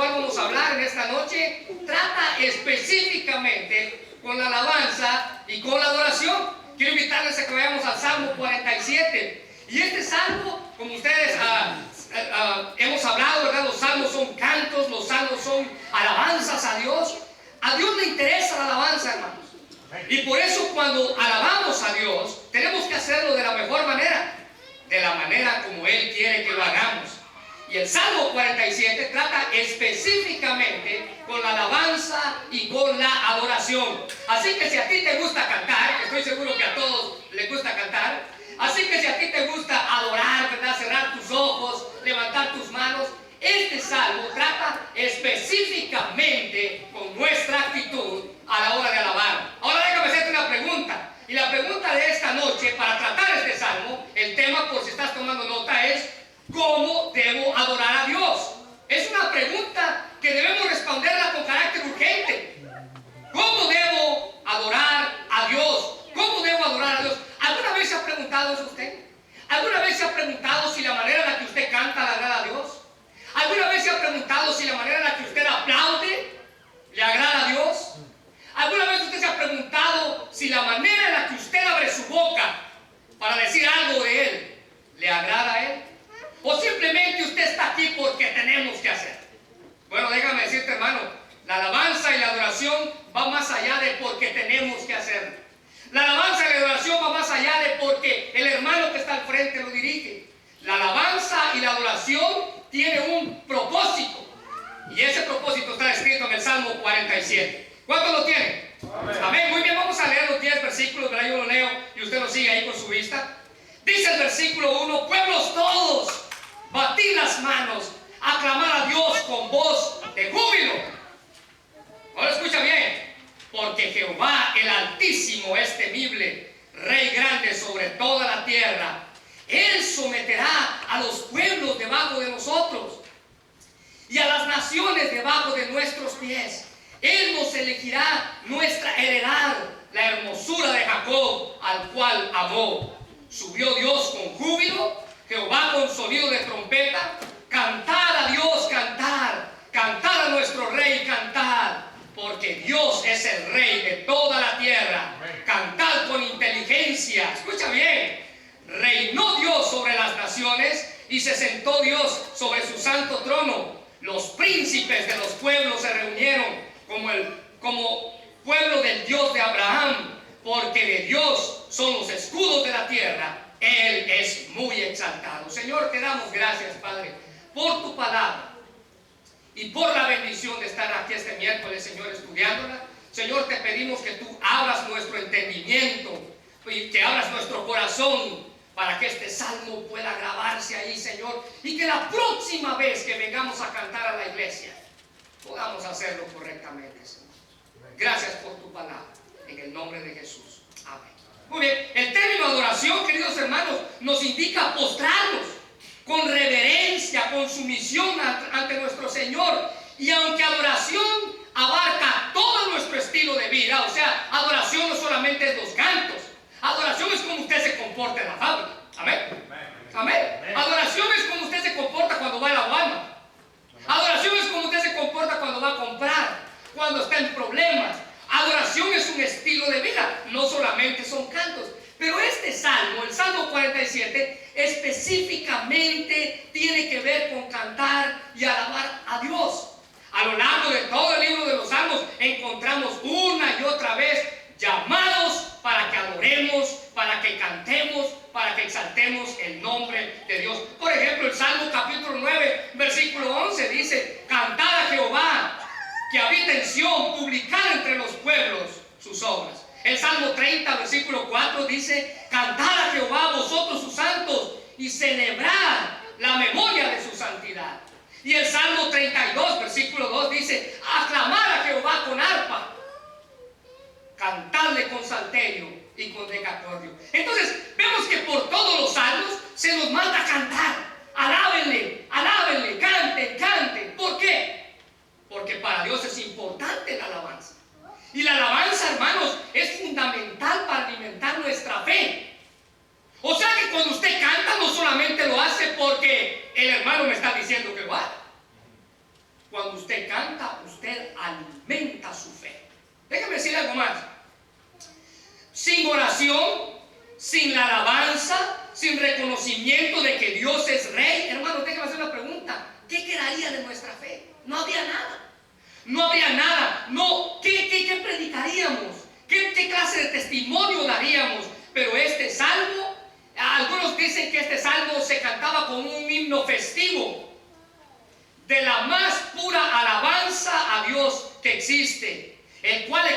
cual vamos a hablar en esta noche trata específicamente con la alabanza y con la adoración. Quiero invitarles a que vayamos al Salmo 47. Y este salmo, como ustedes hemos hablado, ¿verdad? Los salmos son cantos, los salmos son alabanzas a Dios. A Dios le interesa la alabanza, hermanos. Y por eso cuando alabamos a Dios, tenemos que hacerlo de la mejor manera, de la manera como Él quiere que lo hagamos. Y el Salmo 47 trata específicamente con la alabanza y con la adoración. Así que si a ti te gusta cantar, que estoy seguro que a todos les gusta cantar, así que si a ti te gusta adorar, ¿verdad? Cerrar tus ojos, levantar tus manos, este salmo trata específicamente con nuestra actitud a la hora de alabar. Ahora déjame hacerte una pregunta. Y la pregunta de esta noche, para tratar este salmo, el tema, por si estás tomando nota, es ¿cómo debo adorar a Dios? Es una pregunta que debemos responderla con carácter urgente. ¿Cómo debo adorar a Dios? ¿Cómo debo adorar a Dios? ¿Alguna vez se ha preguntado eso usted? ¿Alguna vez se ha preguntado si la manera en la que usted canta le agrada a Dios? ¿Alguna vez se ha preguntado si la manera en la que usted aplaude le agrada a Dios? ¿Alguna vez usted se ha preguntado si la manera en la que usted abre su boca para decir algo de Él le agrada a Él? ¿O simplemente usted está aquí porque tenemos que hacer? Bueno, déjame decirte, hermano, la alabanza y la adoración va más allá de porque tenemos que hacerlo. La alabanza y la adoración va más allá de porque el hermano que está al frente lo dirige. La alabanza y la adoración tiene un propósito. Y ese propósito está escrito en el Salmo 47. ¿Cuántos lo tienen? Amén. Muy bien, vamos a leer los 10 versículos, ¿verdad? Yo lo leo y usted lo sigue ahí con su vista. Dice el versículo 1: pueblos todos, batid las manos, aclamar a Dios con voz de júbilo. Ahora escucha bien. Porque Jehová el Altísimo es temible, Rey grande sobre toda la tierra. Él someterá a los pueblos debajo de nosotros y a las naciones debajo de nuestros pies. Él nos elegirá nuestra heredad, la hermosura de Jacob, al cual amó. Subió Dios con júbilo, Jehová con sonido de trompeta. Cantad a Dios, cantar, cantad a nuestro Rey, cantar. Porque Dios es el Rey de toda la tierra. Cantad con inteligencia. Escucha bien. Reinó Dios sobre las naciones y se sentó Dios sobre su santo trono. Los príncipes de los pueblos se reunieron como pueblo del Dios de Abraham, porque de Dios son los escudos de la tierra. Él es muy exaltado. Señor, te damos gracias, Padre, por tu palabra y por la bendición de estar aquí este miércoles, Señor, estudiándola. Señor, te pedimos que tú abras nuestro entendimiento y que abras nuestro corazón para que este salmo pueda grabarse ahí, Señor, y que la próxima vez que vengamos a cantar a la iglesia podamos hacerlo correctamente, Señor. Gracias por tu palabra, en el nombre de Jesús. Amén. Muy bien, el término adoración, queridos hermanos, nos indica postrarnos con reverencia, con sumisión ante nuestro Señor. Y aunque adoración abarca todo nuestro estilo de vida, o sea, adoración no solamente es los cantos, adoración es como usted se comporta en la fábrica. Amén. Amén. Adoración es como usted se comporta cuando va a la Walmart. Adoración es como usted se comporta cuando va a comprar, cuando está en problemas. Adoración es un estilo de vida, no solamente son cantos. Pero este salmo, el Salmo 47, específicamente tiene que ver con cantar y alabar a Dios. A lo largo de todo el libro de los Salmos encontramos una y otra vez llamados para que adoremos, para que cantemos, para que exaltemos el nombre de Dios. Por ejemplo, el Salmo capítulo 9, versículo 11 dice: cantad a Jehová, que habita en Sión, publicad entre los pueblos sus obras. El Salmo 30, versículo 4 dice: cantad a Jehová vosotros sus santos y celebrad la memoria de su santidad. Y el Salmo 32, versículo 2 dice: aclamad a Jehová con arpa, cantadle con salterio y con decacordio. Entonces vemos que por todos los salmos se nos manda a cantar. Alábenle, alábenle, canten, canten. ¿Por qué? Porque para Dios es importante la alabanza. Y la alabanza, hermanos, es fundamental para alimentar nuestra fe. O sea que cuando usted canta, no solamente lo hace porque el hermano me está diciendo que lo haga. Cuando usted canta, usted alimenta su fe. Déjame decir algo más. Sin oración, sin la alabanza, sin reconocimiento de que Dios es Rey, hermano, déjame hacer una pregunta. ¿Qué quedaría de nuestra fe? No habría nada. No habría nada. No, ¿qué predicaríamos? ¿Qué clase de testimonio daríamos? Pero este salmo, algunos dicen que este salmo se cantaba con un himno festivo, de la más pura alabanza a Dios que existe, el cual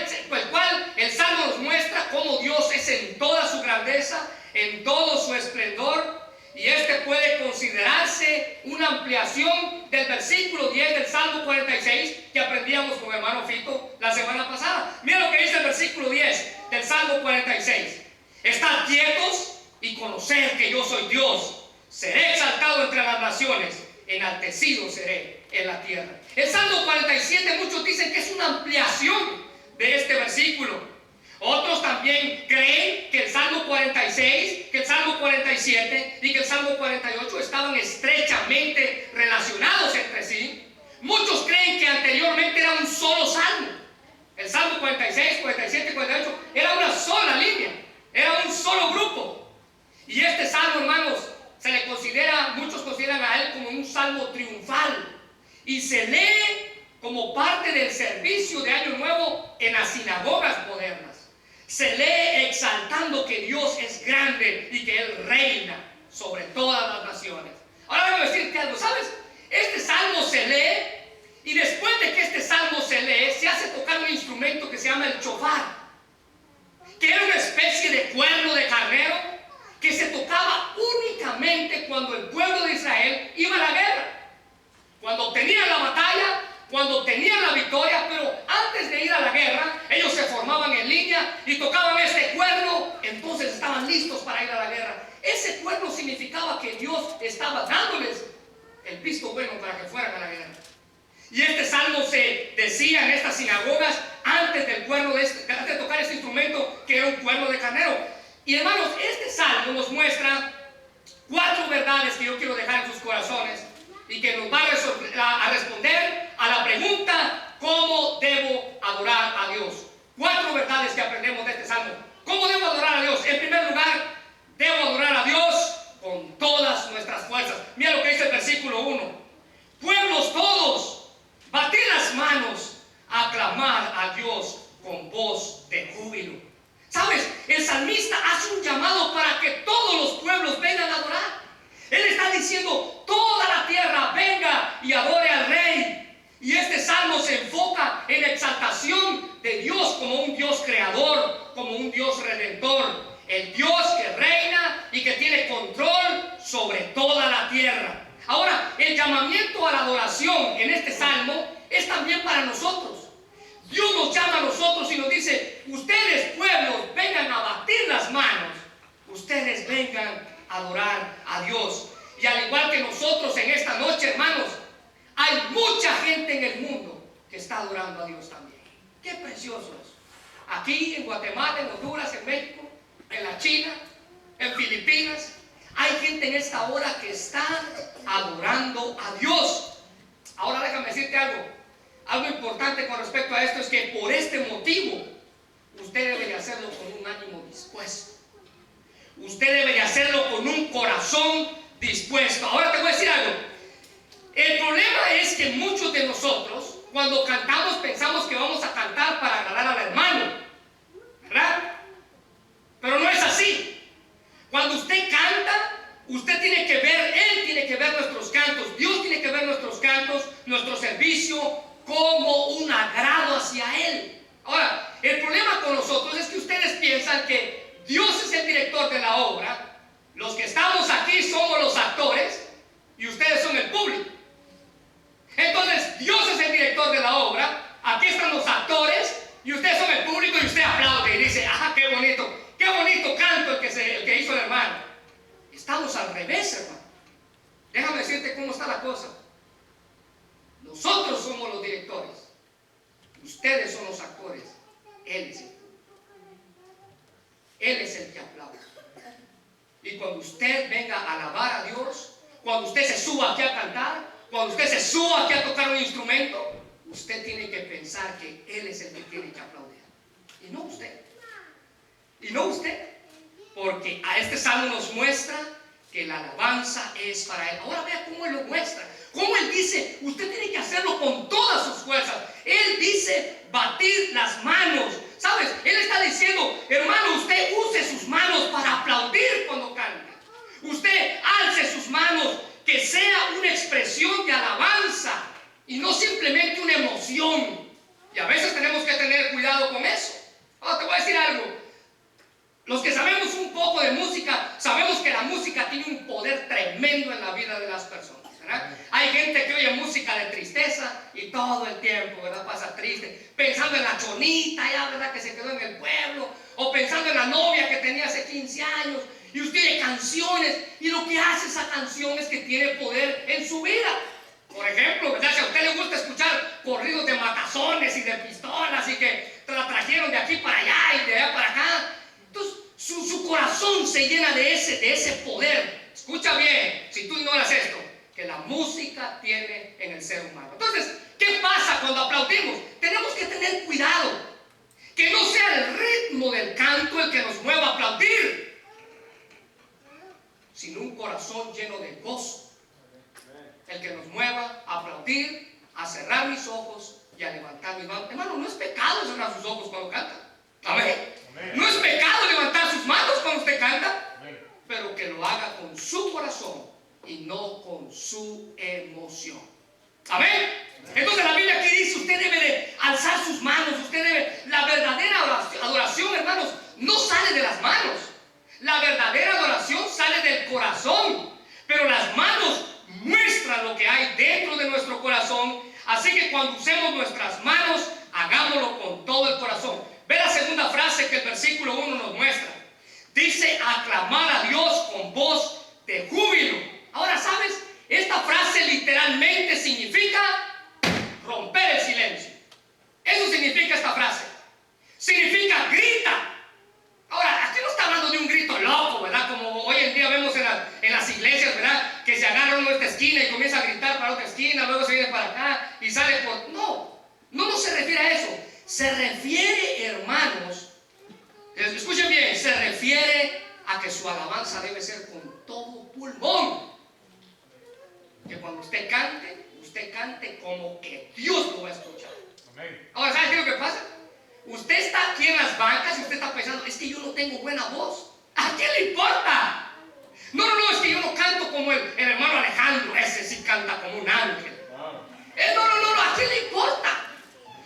el salmo nos muestra cómo Dios es en toda su grandeza, en todo su esplendor. Y este puede considerarse una ampliación del versículo 10 del Salmo 46 que aprendíamos con el hermano Fito la semana pasada. Mira lo que dice el versículo 10 del Salmo 46. Estad quietos y conocer que yo soy Dios. Seré exaltado entre las naciones, enaltecido seré en la tierra. El Salmo 47 muchos dicen que es una ampliación de este versículo. Otros también creen que el Salmo 46, que el Salmo 47 y que el Salmo 48 estaban estrechamente relacionados entre sí. Muchos creen que anteriormente era un solo salmo. El Salmo 46, 47 y 48 era una sola línea, era un solo grupo. Y este salmo, hermanos, se le considera, muchos consideran a él como un salmo triunfal. Y se lee como parte del servicio de Año Nuevo en las sinagogas modernas. Se lee exaltando que Dios es grande y que Él reina sobre todas las naciones. Ahora voy a decirte algo, ¿sabes? Este salmo se lee y después de que este salmo se lee, se hace tocar un instrumento que se llama el shofar, que era una especie de cuerno de carnero que se tocaba únicamente cuando el pueblo de Israel iba a la guerra, cuando obtenían la batalla, cuando obtenían la victoria. Pero antes de ir a la guerra, ellos se formaban en línea y tocaban este cuerno, entonces estaban listos para ir a la guerra. Ese cuerno significaba que Dios estaba dándoles el visto bueno para que fueran a la guerra. Y este salmo se decía en estas sinagogas antes del cuerno antes de tocar este instrumento, que era un cuerno de carnero. Y hermanos, este salmo nos muestra 4 verdades que yo quiero dejar en sus corazones y que nos va a responder a la pregunta: ¿cómo debo adorar a Dios? 4 verdades que aprendemos de este salmo. ¿Cómo debo adorar a Dios? En primer lugar, debo adorar a Dios con todas nuestras fuerzas. Mira lo que dice el versículo 1. Pueblos todos, batid las manos, aclamad a Dios con voz de júbilo. ¿Sabes? El salmista hace un llamado para que todos los pueblos vengan a adorar. Él está diciendo: toda la tierra venga y adore al Rey. Y este salmo se enfoca en la exaltación de Dios como un Dios creador, como un Dios redentor, el Dios que reina y que tiene control sobre toda la tierra. Ahora, el llamamiento a la adoración en este salmo es también para nosotros. Dios nos llama a nosotros y nos dice: ustedes, pueblos, vengan a batir las manos, ustedes vengan a adorar a Dios. Y al igual que nosotros en esta noche, hermanos, hay mucha gente en el mundo que está adorando a Dios también. ¡Qué preciosos! Aquí en Guatemala, en Honduras, en México, en la China, en Filipinas, hay gente en esta hora que está adorando a Dios. Ahora déjame decirte algo importante con respecto a esto: es que por este motivo usted debe de hacerlo con un ánimo dispuesto. Usted debe de hacerlo con un corazón dispuesto. Ahora te voy a decir algo. El problema es que muchos de nosotros, cuando cantamos, pensamos que vamos a cantar para agradar al hermano, ¿verdad? Pero no es así. Cuando usted canta, usted tiene que ver, Él tiene que ver nuestros cantos, Dios tiene que ver nuestros cantos, nuestro servicio, como un agrado hacia Él. Ahora, el problema con nosotros es que ustedes piensan que Dios es el director de la obra, los que estamos aquí somos los actores y ustedes son el público. Entonces, Dios es el director de la obra, aquí están los actores y ustedes son el público, y usted aplaude y dice: ¡ah, qué bonito canto el que hizo el hermano! Estamos al revés, hermano. Déjame decirte cómo está la cosa. Nosotros somos los directores, ustedes son los actores, Él es el público. Él es el que aplaude. Y cuando usted venga a alabar a Dios, cuando usted se suba aquí a cantar, cuando usted se suba aquí a tocar un instrumento, usted tiene que pensar que Él es el que tiene que aplaudir. Y no usted. Y no usted. Porque a este salmo nos muestra que la alabanza es para Él. Ahora vea cómo Él lo muestra. Cómo Él dice, usted tiene que hacerlo con todas sus fuerzas. Él dice, batir las manos. ¿Sabes? Él está diciendo, hermano, usted use sus manos para aplaudir cuando cante. Usted alce sus manos, que sea una expresión de alabanza y no simplemente una emoción. Y a veces tenemos que tener cuidado con eso. Ahora te voy a decir algo. Los que sabemos un poco de música, sabemos que la música tiene un poder tremendo en la vida de las personas, ¿verdad? Hay gente que oye música de tristeza y todo el tiempo, ¿verdad? Pasa triste, pensando en la chonita, ya, ¿verdad? Que se quedó en el pueblo, o pensando en la novia que tenía hace 15 años, y usted oye canciones, y lo que hace esa canción es que tiene poder en su vida. Por ejemplo, ¿verdad? Si a usted le gusta escuchar corridos de matazones y de pistolas, y que la trajeron de aquí para allá y de allá para acá, entonces su corazón se llena de ese poder. Escucha bien, si tú ignoras esto, que la música tiene en el ser humano. Entonces, ¿qué pasa cuando aplaudimos? Tenemos que tener cuidado, que no sea el ritmo del canto el que nos mueva a aplaudir, sino un corazón lleno de gozo, el que nos mueva a aplaudir, a cerrar mis ojos y a levantar mis manos. Hermano, no es pecado cerrar sus ojos cuando canta. Amén. No es pecado levantar sus manos cuando usted canta, pero que lo haga con su corazón y no con su emoción. Amén. Entonces la Biblia aquí dice, usted debe de alzar sus manos, la verdadera adoración, hermanos, no sale de las manos. La verdadera adoración sale del corazón, pero las manos muestran lo que hay dentro de nuestro corazón. Así que cuando usemos nuestras manos, hagámoslo con todo el corazón. Ve la segunda frase que el versículo 1 nos muestra. Dice, aclamar a Dios con voz de júbilo. Ahora, ¿sabes? Esta frase literalmente significa romper el silencio. Eso significa esta frase. Significa grita. Ahora, aquí no está hablando de un grito loco, ¿verdad? Como hoy en día vemos en las iglesias, ¿verdad? Que se agarra uno a esta esquina y comienza a gritar para otra esquina, luego se viene para acá y sale por... No se refiere a eso. Se refiere, hermanos, escuchen bien, se refiere a que su alabanza debe ser con todo pulmón. Que cuando usted cante como que Dios lo va a escuchar. Amén. Ahora, ¿sabe qué es lo que pasa? Usted está aquí en las bancas y usted está pensando, es que yo no tengo buena voz. ¿A quién le importa? No, es que yo no canto como el hermano Alejandro, ese sí canta como un ángel. No, ¿a quién le importa?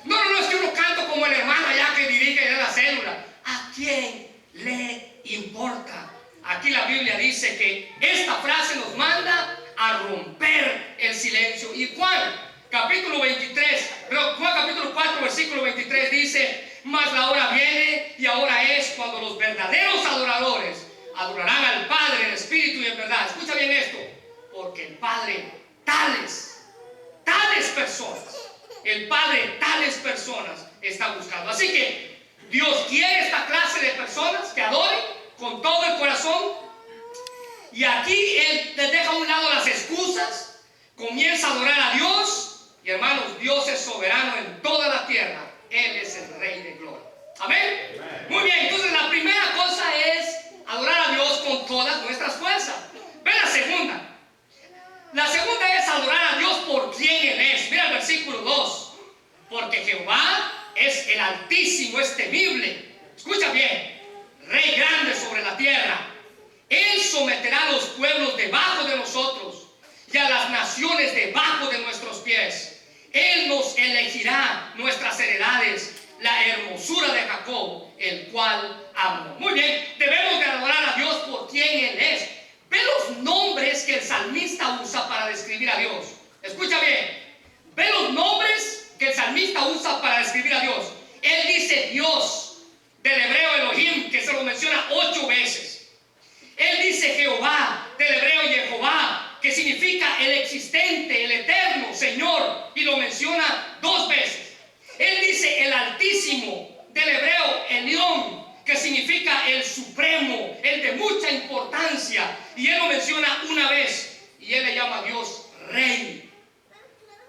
No, es que yo no canto como el hermano allá que dirige la célula. ¿A quién le importa? Aquí la Biblia dice que esta frase nos manda a romper el silencio. Y Juan capítulo 4 versículo 23 dice, mas la hora viene y ahora es cuando los verdaderos adoradores adorarán al Padre en espíritu y en verdad. Escucha bien esto, porque el Padre tales personas está buscando. Así que Dios quiere esta clase de personas que adoren con todo el corazón. Y aquí Él les deja a un lado las excusas, comienza a adorar a Dios. Y hermanos, Dios es soberano en toda la tierra. Él es el Rey de gloria. Amén. Muy bien, entonces la primera cosa es adorar a Dios con todas nuestras fuerzas. Ve la segunda. La segunda es adorar a Dios por quien Él es. Mira el versículo 2. Porque Jehová es el Altísimo, es temible. Escucha bien. Rey grande sobre la tierra. Él someterá a los pueblos debajo de nosotros y a las naciones debajo de nuestros pies. Él nos elegirá nuestras heredades, la hermosura de Jacob, el cual amo. Muy bien, debemos de adorar a Dios por quien Él es. Ve los nombres que el salmista usa para describir a Dios. Escucha bien. Ve los nombres que el salmista usa para describir a Dios. Él dice Dios, del hebreo Elohim, que se lo menciona 8 veces. Él dice Jehová, del hebreo Jehová, que significa el existente, el eterno, Señor, y lo menciona 2 veces. Él dice el Altísimo, del hebreo Elión, que significa el supremo, el de mucha importancia, y Él lo menciona 1 vez, y Él le llama a Dios Rey.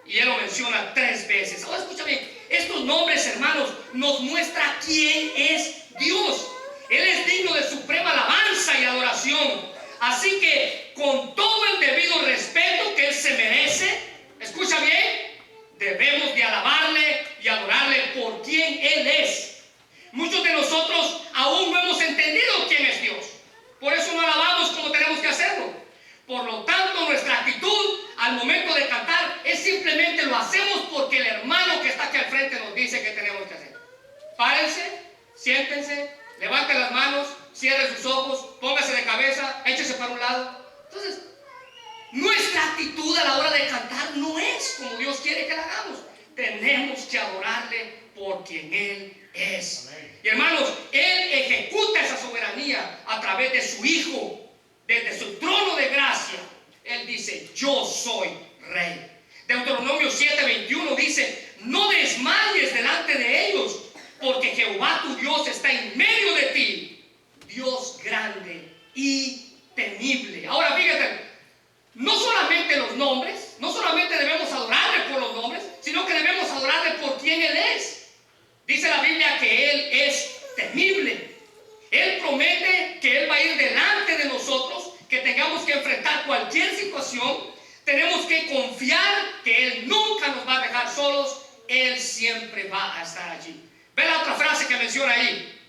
y Él lo menciona 3 veces. Ahora escúchame, estos nombres, hermanos, nos muestra quién es Dios. Él es digno de suprema alabanza y adoración. Así que con todo el debido respeto que Él se merece, escucha bien, debemos de alabarle y adorarle por quien Él es. Muchos de nosotros aún no hemos entendido quién es Dios. Por eso no alabamos como tenemos que hacerlo. Por lo tanto, nuestra actitud al momento de cantar es simplemente lo hacemos porque el hermano que está aquí al frente nos dice que tenemos que hacer. Párense, siéntense, levanten las manos, cierren sus ojos, póngase de cabeza, échese para un lado. Entonces, nuestra actitud a la hora de cantar no es como Dios quiere que la hagamos. Tenemos que adorarle por quien Él es. Amén. Y hermanos, Él ejecuta esa soberanía a través de su Hijo. Desde su trono de gracia, Él dice, yo soy rey. Deuteronomio 7:21 dice, no desmayes delante de ellos, porque Jehová tu Dios está en medio de ti, Dios grande y temible. Ahora fíjate, no solamente los nombres, no solamente debemos adorarle por los nombres, sino que debemos adorarle por quien Él es. Dice la Biblia que Él es temible. Él promete que Él va a ir delante de nosotros, que tengamos que enfrentar cualquier situación. Tenemos que confiar que Él nunca nos va a dejar solos. Él siempre va a estar allí. Ve la otra frase que menciona ahí,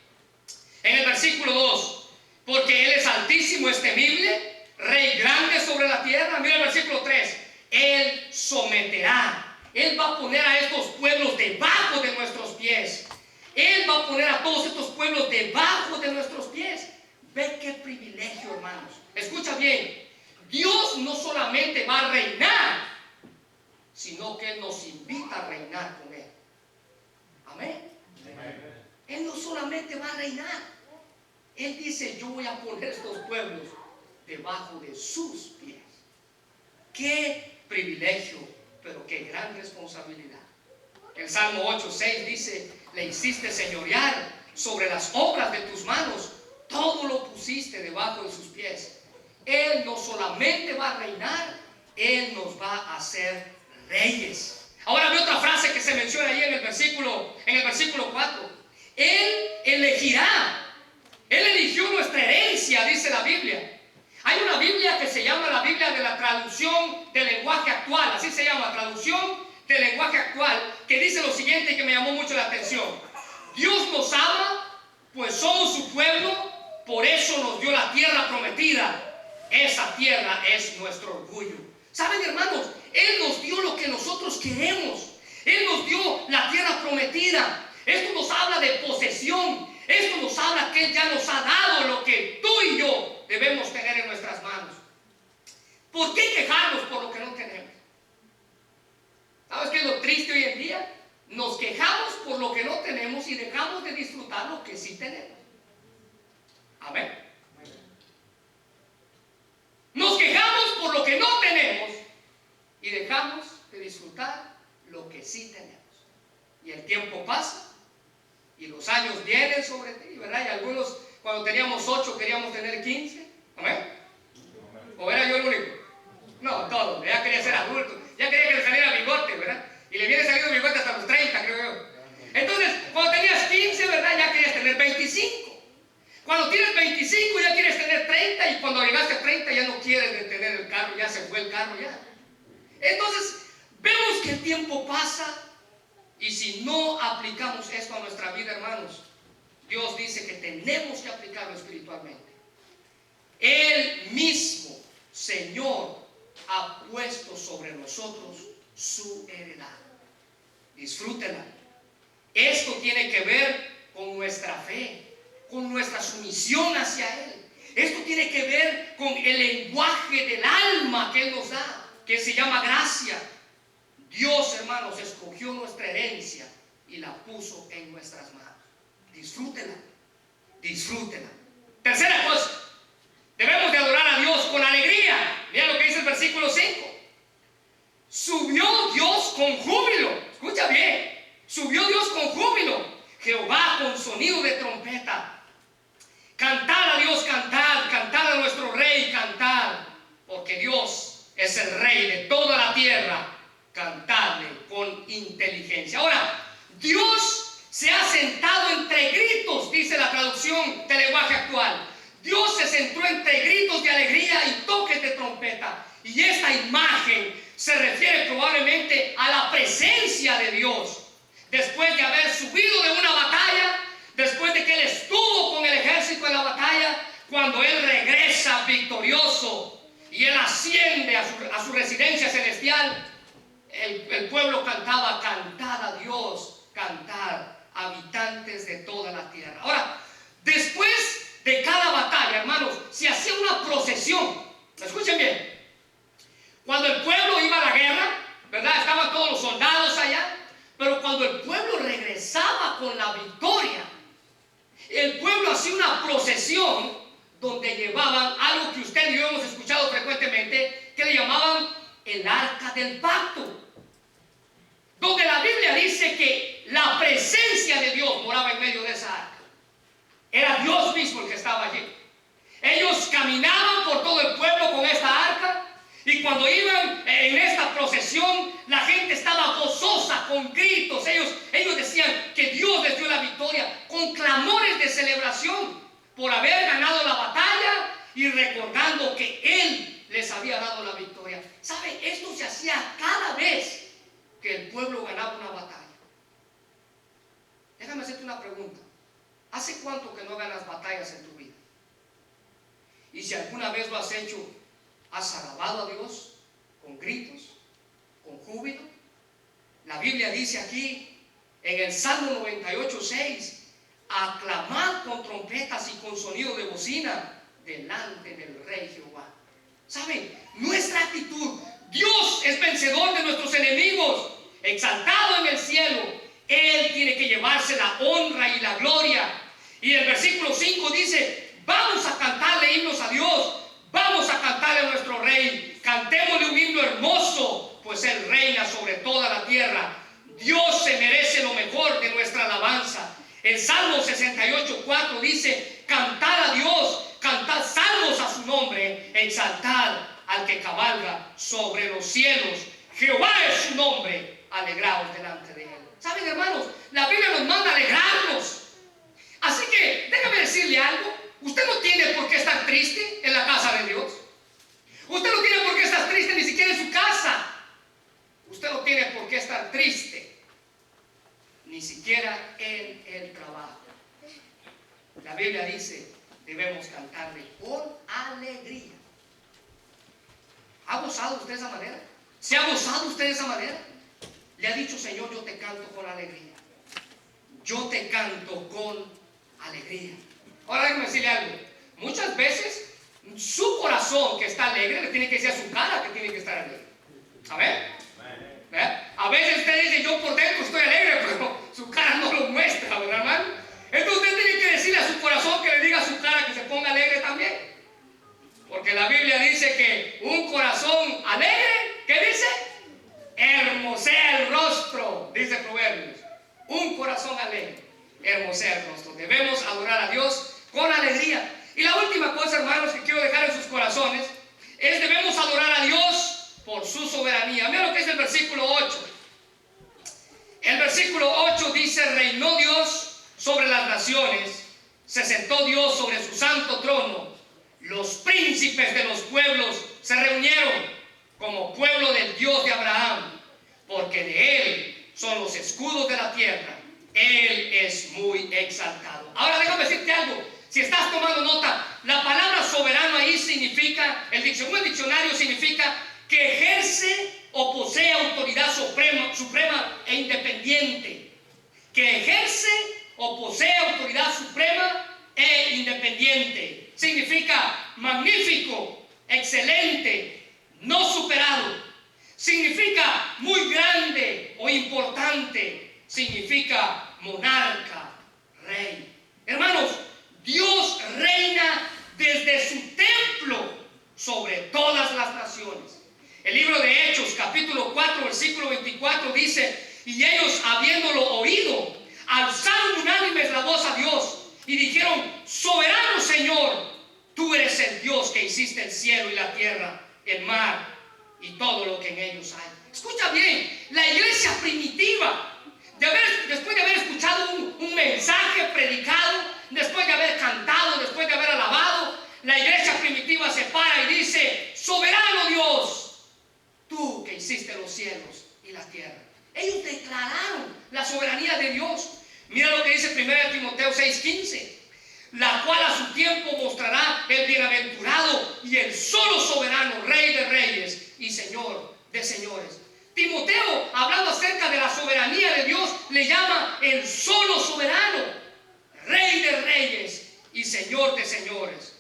en el versículo 2. Porque Él es altísimo, es temible, Rey grande sobre la tierra. Mira el versículo 3. Él someterá. Él va a poner a estos pueblos debajo de nuestros pies. Él va a poner a todos estos pueblos debajo de nuestros pies. Ve qué privilegio, hermanos. Escucha bien. Dios no solamente va a reinar, sino que Él nos invita a reinar con Él. Amén. Amén. Él no solamente va a reinar. Él dice, yo voy a poner estos pueblos debajo de sus pies. Qué privilegio, pero qué gran responsabilidad. El Salmo 8:6 dice, le hiciste señorear sobre las obras de tus manos, todo lo pusiste debajo de sus pies. Él no solamente va a reinar, Él nos va a hacer reyes. Ahora ve otra frase que se menciona ahí en el versículo 4. Él elegirá. Él eligió nuestra herencia, dice la Biblia. Hay una Biblia que se llama la Biblia de la traducción del lenguaje actual, así se llama, traducción del lenguaje actual, que dice lo siguiente y que me llamó mucho la atención. Dios nos ama, pues somos su pueblo, por eso nos dio la tierra prometida. Esa tierra es nuestro orgullo. ¿Saben, hermanos? Él nos dio lo que nosotros queremos. Él nos dio la tierra prometida. Esto nos habla de posesión. Esto nos habla que Él ya nos ha dado lo que tú y yo debemos tener en nuestras manos. ¿Por qué quejarnos por lo que no tenemos? ¿Sabes qué es lo triste hoy en día? Nos quejamos por lo que no tenemos y dejamos de disfrutar lo que sí tenemos. Amén. Nos quejamos por lo que no tenemos y dejamos de disfrutar lo que sí tenemos. Y el tiempo pasa y los años vienen sobre ti, ¿verdad? Y algunos, cuando teníamos 8, queríamos tener 15. ¿Amén? ¿O era yo el único? No, todos. Ya quería ser adulto. Ya quería que le saliera bigote, ¿verdad? Y le viene saliendo bigote hasta los 30, creo yo. Entonces, cuando tenías 15, ¿verdad? Ya querías tener 25. Cuando tienes 25 ya quieres tener 30. Y cuando llegaste a 30 ya no quieres detener el carro. Ya se fue el carro ya. Entonces, vemos que el tiempo pasa. Y si no aplicamos esto a nuestra vida, hermanos, Dios dice que tenemos que aplicarlo espiritualmente. Él mismo, Señor, ha puesto sobre nosotros su heredad. Disfrútela. Esto tiene que ver con nuestra fe, con nuestra sumisión hacia Él. Esto tiene que ver con el lenguaje del alma que Él nos da, que se llama gracia. Dios, hermanos, escogió nuestra herencia y la puso en nuestras manos. Disfrútela, disfrútela. Tercera cosa, debemos de adorar a Dios con alegría. Mira lo que dice el versículo 5. Subió Dios con júbilo. Escucha bien. Subió Dios con júbilo. Jehová con sonido de trompeta. Cantad a Dios, cantad. Cantad a nuestro Rey, cantad. Porque Dios es el Rey de toda la tierra. cantadle con inteligencia. Ahora, Dios se ha sentado entre gritos, dice la traducción del lenguaje actual. Dios se sentó entre gritos de alegría y toques de trompeta. Y esta imagen se refiere probablemente a la presencia de Dios. Después de haber subido de una batalla, después de que Él estuvo con el ejército en la batalla, cuando Él regresa victorioso y Él asciende a su residencia celestial, el pueblo cantaba: cantad a Dios, cantad, habitantes de toda la tierra. Ahora, después de cada batalla, hermanos, se hacía una procesión. Escuchen bien. Cuando el pueblo iba a la guerra, ¿verdad? Estaban todos los soldados allá. Pero cuando el pueblo regresaba con la victoria, el pueblo hacía una procesión donde llevaban algo que usted y yo hemos escuchado frecuentemente, que le llamaban el arca del pacto, donde la Biblia dice que la presencia de Dios moraba en medio de esa arca. Era Dios mismo el que estaba allí. Ellos caminaban por todo el pueblo con esta arca, y cuando iban en esta procesión, la gente estaba gozosa, con gritos. Ellos decían que Dios les dio la victoria, con clamores de celebración por haber ganado la batalla y recordando que Él les había dado la victoria. ¿Sabe? Esto se hacía cada vez que el pueblo ganaba una batalla. Déjame hacerte una pregunta. ¿Hace cuánto que no ganas batallas en tu vida? Y si alguna vez lo has hecho, ¿has alabado a Dios con gritos, con júbilo? La Biblia dice aquí en el Salmo 98:6: aclamad con trompetas y con sonido de bocina delante del Rey Jehová. ¿Saben? Nuestra actitud: Dios es vencedor de nuestros enemigos, exaltado en el cielo. Él tiene que llevarse la honra y la gloria. Y el versículo 5 dice: vamos a cantarle himnos a Dios, vamos a cantarle a nuestro Rey, cantémosle un himno hermoso, pues Él reina sobre toda la tierra. Dios se merece lo mejor de nuestra alabanza. El Salmo 68:4 dice: cantad a Dios, cantad salmos a su nombre, exaltad al que cabalga sobre los cielos. Jehová es su nombre, alegraos delante de Él. ¿Saben, hermanos? La Biblia nos manda a alegrarnos. Así que déjame decirle algo: usted no tiene por qué estar triste en la casa de Dios. Usted no tiene por qué estar triste ni siquiera en su casa. Usted no tiene por qué estar triste ni siquiera en el trabajo. La Biblia dice: debemos cantarle con alegría. ¿Ha gozado usted de esa manera? ¿Se ha gozado usted de esa manera? Le ha dicho: Señor, yo te canto con alegría. Yo te canto con alegría. Ahora déjeme decirle algo. Muchas veces su corazón, que está alegre, le tiene que decir a su cara que tiene que estar alegre. ¿Sabe? A veces usted dice: yo por dentro estoy alegre, pero su cara no lo muestra, ¿verdad, hermano? Entonces usted tiene que decirle a su corazón que le diga a su cara que se ponga alegre también. Porque la Biblia dice que un corazón alegre, ¿qué dice? Hermosea el rostro, dice Proverbios. Un corazón alegre hermosea el rostro. Debemos adorar a Dios con alegría. Y la última cosa, hermanos, que quiero dejar en sus corazones es: debemos adorar a Dios por su soberanía. Mira lo que es el versículo 8. El versículo 8 dice: reinó Dios sobre las naciones, se sentó Dios sobre su santo trono, los príncipes de los pueblos se reunieron como pueblo del Dios de Abraham, porque de Él son los escudos de la tierra. Él es muy exaltado. Ahora déjame decirte algo. Si estás tomando nota, la palabra soberano ahí significa, el diccionario significa que ejerce o posee autoridad suprema e independiente. Que ejerce o posee autoridad suprema e independiente. Significa magnífico, excelente, no superado. Significa muy grande o importante. Significa monarca, rey. Hermanos, Dios reina desde su templo sobre todas las naciones. El libro de Hechos, capítulo 4, versículo 24 dice: y ellos, habiéndolo oído, alzaron unánimes la voz a Dios y dijeron: soberano Señor, tú eres el Dios que hiciste el cielo y la tierra, el mar y todo lo que en ellos hay. Escucha bien, la iglesia primitiva, después de haber escuchado un mensaje predicado, después de haber cantado, después de haber alabado, la iglesia primitiva se para y dice: soberano Dios, tú que hiciste los cielos y la tierra. Ellos declararon la soberanía de Dios. Mira lo que dice 1 Timoteo 6:15, la cual a su tiempo mostrará el bienaventurado y el solo soberano, Rey de reyes y Señor de señores. Timoteo, hablando acerca de la soberanía de Dios, le llama el solo soberano, Rey de reyes y Señor de señores.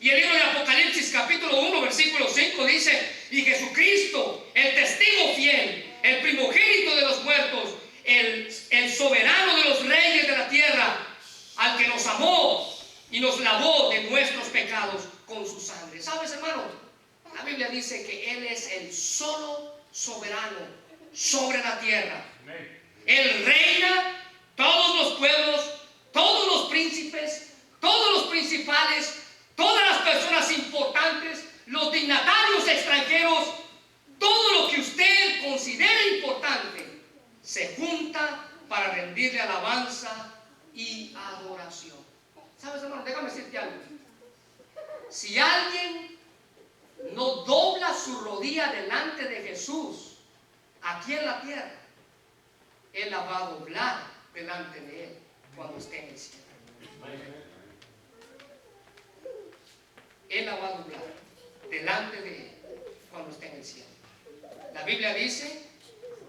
Y el libro de Apocalipsis capítulo 1 versículo 5 dice: y Jesucristo, el testigo fiel, el primogénito de los muertos, el soberano de los reyes de la tierra, al que nos amó y nos lavó de nuestros pecados con su sangre. ¿Sabes, hermano? La Biblia dice que Él es el solo soberano sobre la tierra. Él reina todos los pueblos, todos los príncipes, todos los principales, todas las personas importantes, los dignatarios extranjeros, todo lo que usted considere importante, se junta para rendirle alabanza y adoración. ¿Sabes, hermano? Déjame decirte algo. Si alguien no dobla su rodilla delante de Jesús aquí en la tierra, Él la va a doblar delante de Él cuando esté en el cielo. Él la va a doblar delante de Él cuando esté en el cielo. La Biblia dice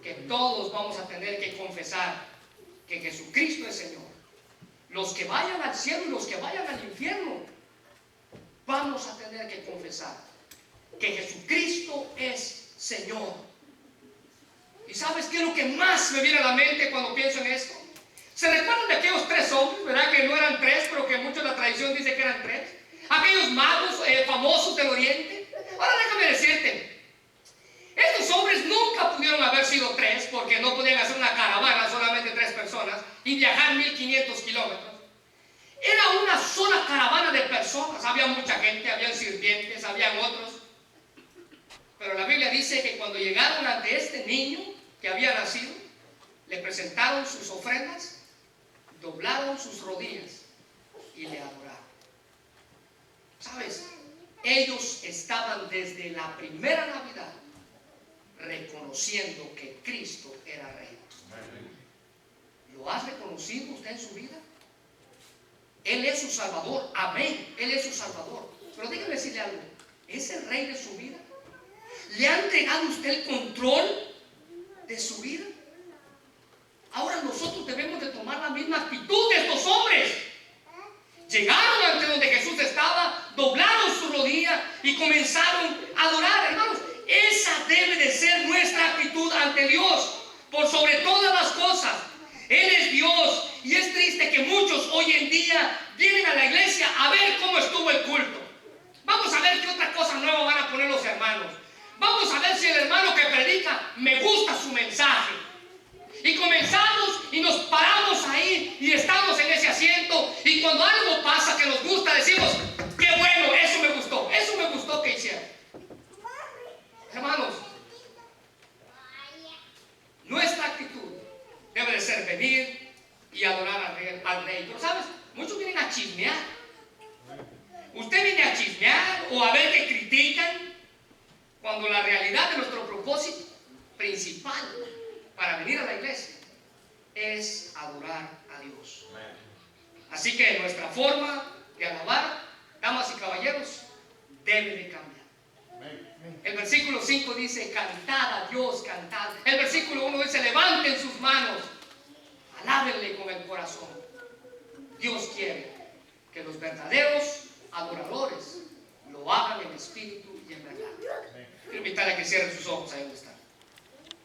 que todos vamos a tener que confesar que Jesucristo es Señor. Los que vayan al cielo y los que vayan al infierno, vamos a tener que confesar que Jesucristo es Señor. ¿Y sabes qué es lo que más me viene a la mente cuando pienso en esto? ¿Se recuerdan de aquellos tres hombres, verdad? Que no eran tres, pero que mucho la tradición dice que eran tres. Aquellos magos famosos del oriente. Ahora déjame decirte, estos hombres nunca pudieron haber sido tres, porque no podían hacer una caravana, solamente tres personas, y viajar 1500 kilómetros. Era una sola caravana de personas. Había mucha gente, habían sirvientes, habían otros. Pero la Biblia dice que cuando llegaron ante este niño que había nacido, le presentaron sus ofrendas, doblaron sus rodillas y le adoraron. ¿Sabes? Ellos estaban desde la primera Navidad reconociendo que Cristo era Rey. ¿Lo has reconocido usted en su vida? Él es su Salvador. Amén. Él es su Salvador. Pero déjeme decirle algo. ¿Es el Rey de su vida? ¿Le ha entregado usted el control de su vida? Ahora nosotros debemos de tomar la misma actitud de estos hombres. Llegaron ante donde Jesús estaba, doblaron su rodilla y comenzaron a adorar, hermanos. Esa debe de ser nuestra actitud ante Dios, por sobre todas las cosas. Él es Dios, y es triste que muchos hoy en día vienen a la iglesia a ver cómo estuvo el culto. Vamos a ver qué otra cosa nueva van a poner los hermanos. Vamos a ver si el hermano que predica me gusta su mensaje. Y comenzamos y nos paramos ahí y estamos en ese asiento, y cuando algo pasa que nos gusta decimos: qué bueno, eso me gustó que hicieron. Hermanos, nuestra actitud debe de ser venir y adorar al Rey. Pero sabes, muchos vienen a chismear. Usted viene a chismear o a ver que critican, cuando la realidad de nuestro propósito principal para venir a la iglesia es adorar a Dios. Así que nuestra forma de alabar, damas y caballeros, debe de cambiar. El versículo 5 dice: cantad a Dios, cantad. El versículo 1 dice: levanten sus manos, alábenle con el corazón. Dios quiere que los verdaderos adoradores lo hagan en espíritu y en verdad. Quiero invitarle a que cierren sus ojos ahí donde está.